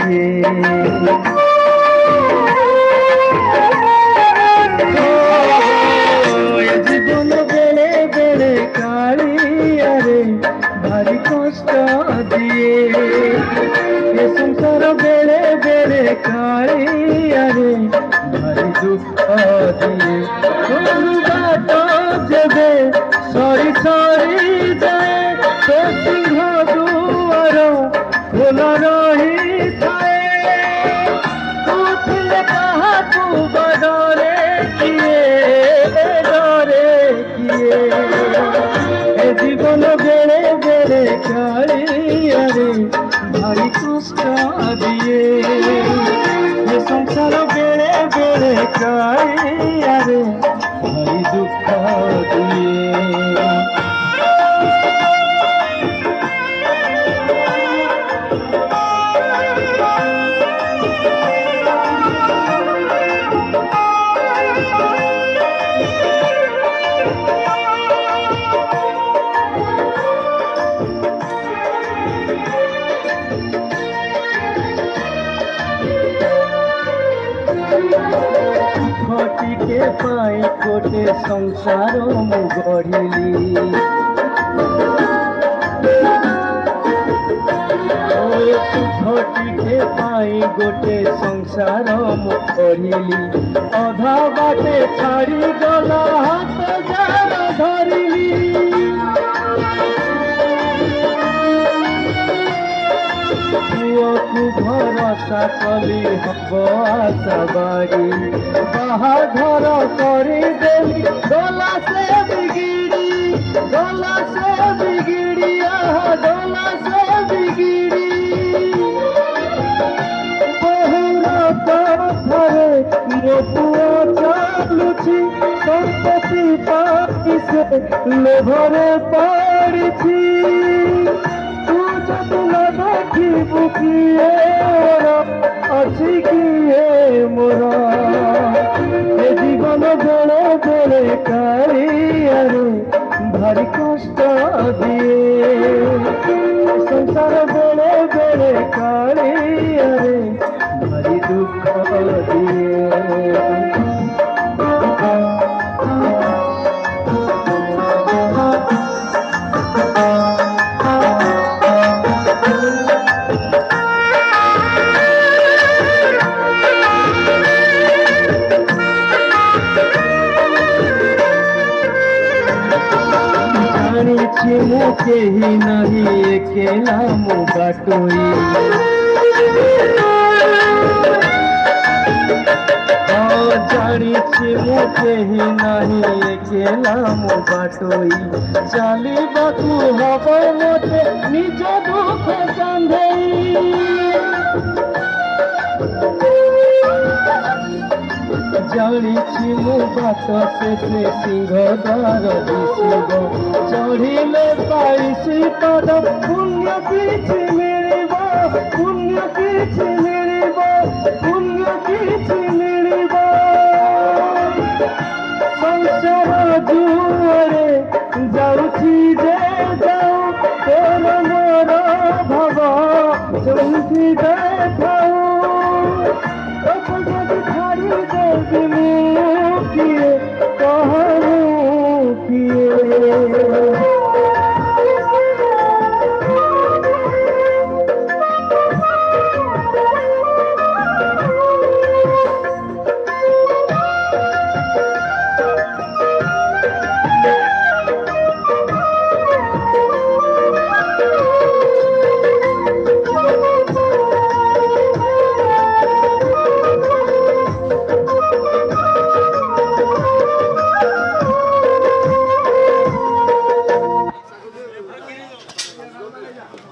দিয়ে। জীবন বেড়ে বেড়ে কালিয়ারে ভারী কষ্ট দিয়ে, এ সংসার বেড়ে বেড়ে কালিয়ারে ভারী দুঃখ দিয়ে। কোনো বাট যেবে সরি সরি যায়, তো সিংহ দুয়ার খোলা ରହିଥାଏ। ଉଠିଲେ କାହାକୁ ବଦରେ କିଏ, ଡରେ କିଏ। ଏ ଜୀବନ ବେଳେ ବେଳେ କାଳିଆରେ ଭାରି କଷ୍ଟ ଦିଏ, ଏ ସଂସାର ବେଳେ ବେଳେ କାଳିଆରେ ଭାରି ଦୁଃଖ ଦିଏ। ঘটিকে পাই কোটে সংসার মু গঢ়িলি, ঘটিকে পাই গোটে সংসার মু গঢ়িলি। অধা বাটে ছাড়ি গলা হাত যার ধরিলি, পুଅକୁ ଭରସା କଲି ହବ ଆଶା ବାଡ଼ି। ବାହାଘର କରିଦେଲି ଗଲା ସେ ବିଗିଡ଼ି, ଗଲା ସେ ବିଗିଡ଼ି, ଆହା ଗଲା ସେ ବିଗିଡ଼ି। ବହୁର କଥାରେ ମୋ ପୁଅ ଚାଲୁଛି, ସମ୍ପତ୍ତି ପାଇ ସେ ଲୋଭରେ ପଡ଼ିଛି। ତୁ ଯଦି ନ ଦେଖିବୁ କିଏ ମୋର ଅଛି କିଏ ମୋର, ଏ ଜୀବନ ବେଳେ ବେଳେ କାଳିଆରେ ଭାରି କଷ୍ଟ ଦିଏ, ସଂସାର ବେଳେ ବେଳେ କାଳିଆରେ ଭାରି ଦୁଃଖ ଦିଏ। জানিছি মু কেহি নাহি একেলা মু বাটই, জানিছি মু কেহি নাহি একেলা মু বাটই। চালিବାକୁ হব মতে নিজ দুঃখ কান্ধেই, জানিছি মু বাଟ শেষে সিংহ দ্বার দিশিব। চঢ়িলে পাইছি পদ পুণ্য କିଛି ମିଳିବ, ପୁଣ୍ୟ